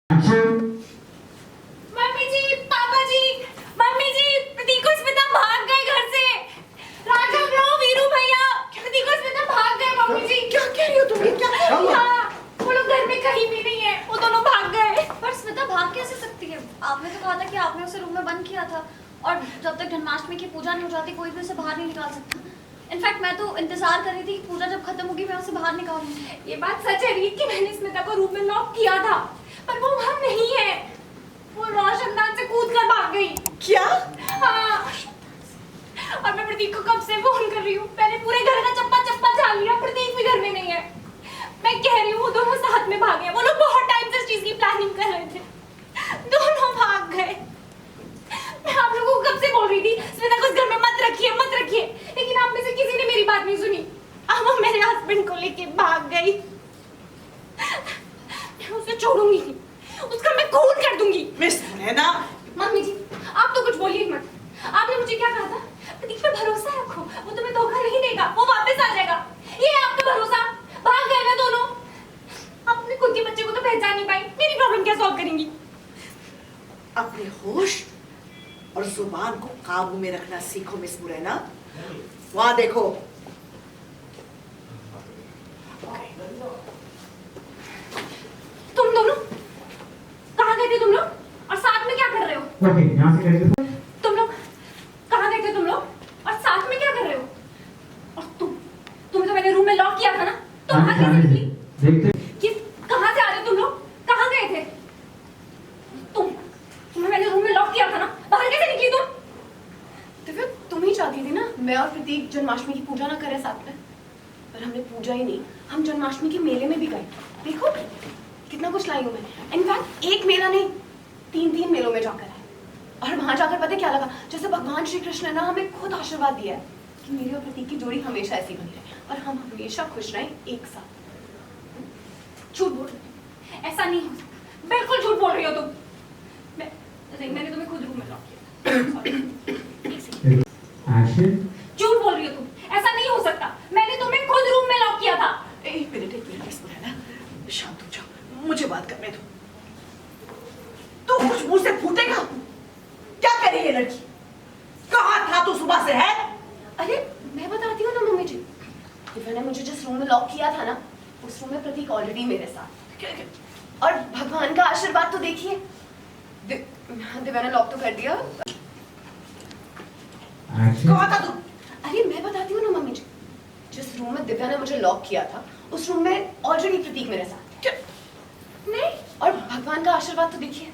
Mummy जी, पापा जी, mummy जी, प्रतीक और स्मिता भाग गए घर से। राजा ब्रो, वीरू भैया, प्रतीक और स्मिता भाग गए। मम्मी जी, क्या कह रही हो तुम? ये क्या कह रही हो? हाँ, वो लोग घर में कहीं भी नहीं है, वो दोनों भाग गए। पर स्मिता भाग कैसे सकती है? आपने तो कहा था कि आपने उसे रूम में बंद किया था और जब तक जन्माष्टमी की पूजा नहीं हो जाती कोई भी उसे बाहर नहीं निकाल सकता। इनफैक्ट मैं तो इंतजार कर रही थी कि पूजा जब खत्म होगी मैं उसे बाहर निकालूंगी। ये बात सच है रीत कि मैंने स्मिता को रूम में लॉक किया था, पर वो वहाँ नहीं है। वो रोशनदान से कूद कर भाग गई। क्या? हाँ। और मैं प्रतीक को कब से फोन कर रही हूँ, मैंने पूरे घर का चप्पा चप्पा झाड़ लिया, प्रतीक भी घर में नहीं है। मैं कह रही हूँ वो दोनों साथ में भागे हैं। वो लोग बहुत टाइम से इस चीज की प्लानिंग कर रहे थे, दोनों भाग गए। मैं आप लोगों को कब से बोल रही थी स्मिता को इस घर में मत रखिए, मत रखिए, लेकिन आप में से किसी ने मेरी बात नहीं सुनी। अब वो मेरे हस्बैंड को लेके भाग गई। मैं उसे छोड़ूंगी नहीं, उसका मैं खून कर दूंगी। मिस नैना, मम्मी जी, आप तो कुछ बोलिए मत। आपने मुझे क्या कहा था? प्रतीक पे भरोसा रखो, वो तुम्हें धोखा नहीं देगा, वो वापस आ जाएगा। ये है आपका भरोसा? भाग गए ना दोनों। अपने खुद के बच्चे को तो पहचान नहीं पाई, मेरी प्रॉब्लम क्या सॉल्व करेंगी? अपने होश और जुबान को काबू में रखना सीखो मिस मुरैना। वहां देखो। तुम दोनों कहाँ गए थे तुम लोग? और साथ में क्या कर रहे हो? यहाँ से करेंगे। तुम लोग कहाँ गए थे तुम लोग? और साथ में क्या कर रहे हो? और तुम्हें तो मैंने रूम में लॉक किया था ना? तुम वहाँ कैसे निकली? देखते कि कहाँ से आ रहे हो तुम लोग? कहाँ गए थे? तुम्हें मैंने रूम में लॉक किया था ना? बाहर कैसे निकली तुम? दिव्या, तुम ही चाहती थी ना मैं और प्रतीक जन्माष्टमी की पूजा ना करें साथ में, पर हमने पूजा ही नहीं, हम जन्माष्टमी के मेले में भी गए। देखो कितना कुछ लाई हूँ मैं। इनफैक्ट एक मेला नहीं, 3 मेलों में जाकर आए। और वहां जाकर पता है क्या लगा? जैसे भगवान श्री कृष्ण ने ना हमें खुद आशीर्वाद दिया है कि मेरे और प्रतीक की जोड़ी हमेशा ऐसी बनी रहे और हम हमेशा खुश रहें एक साथ। झूठ बोल रही हो। ऐसा नहीं हो सकता, बिल्कुल झूठ बोल रही हो तुम। मैंने तुम्हें खुद रूम में लॉक किया था। एक्शन। झूठ बोल रही हो तुम, ऐसा नहीं हो सकता। मैंने तुम्हें खुद रूम में लॉक किया था। एक मिनट मिस मुरैना, शांत हो जाओ, मुझे बात करने दो। तू कुछ मुंह से फूटेगा? क्या कर रही है लड़की? कहाँ था तू सुबह से? है अरे मैं बताती हूँ ना मम्मी जी। दिव्या ने मुझे जिस रूम में लॉक किया था ना, उस रूम में प्रतीक ऑलरेडी मेरे साथ। और भगवान का आशीर्वाद तो देखिए, दिव्या ने लॉक तो कर दिया। एक्शन। कहाँ था तू? अरे मैं बताती हूँ ना मम्मी जी, जिस रूम में दिव्या ने मुझे लॉक किया था उस रूम में ऑलरेडी प्रतीक मेरे साथ। नहीं, और भगवान का आशीर्वाद तो देखिए,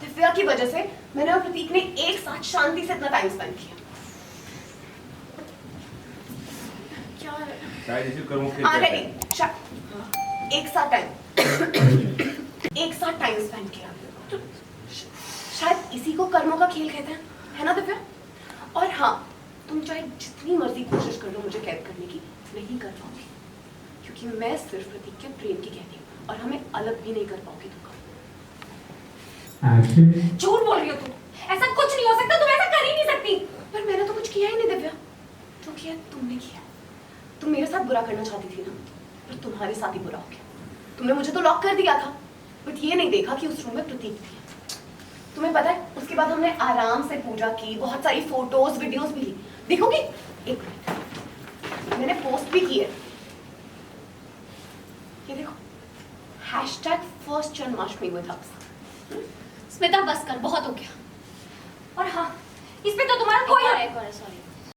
दिव्या की वजह से मैंने और प्रतीक ने एक साथ शांति से इतना टाइम स्पेंड किया। क्या ऑलरेडी एक साथ टाइम स्पेंड किया। तो शायद इसी को कर्मों का खेल कहते हैं, है ना दिव्या? और हाँ, तुम चाहे जितनी मर्जी कोशिश कर लो मुझे कैद करने की, नहीं कर पाओगी, क्योंकि मैं सिर्फ प्रतीक के प्रेम की कहती हूँ और हमें अलग भी नहीं कर पाओगी तुम। एक्शन। झूठ बोल रही हो तुम, ऐसा कुछ नहीं हो सकता, तुम ऐसा कर ही नहीं सकती। पर मैंने तो कुछ किया ही नहीं दिव्या, जो किया तुमने किया। तुम मेरे साथ बुरा करना चाहती थी ना, पर तुम्हारे साथ ही बुरा हो गया। तुमने मुझे तो लॉक कर दिया था, बट ये नहीं देखा कि उस रूम में प्रतीक थी। तुम्हें पता है उसके बाद हमने आराम से पूजा की, बहुत सारी फोटोज वीडियोस भी ली। देखोगी? एक मिनट, मैंने पोस्ट भी की है, ये देखो, #1st Janmashtami with us। Smita बस कर, बहुत हो गया। और हाँ,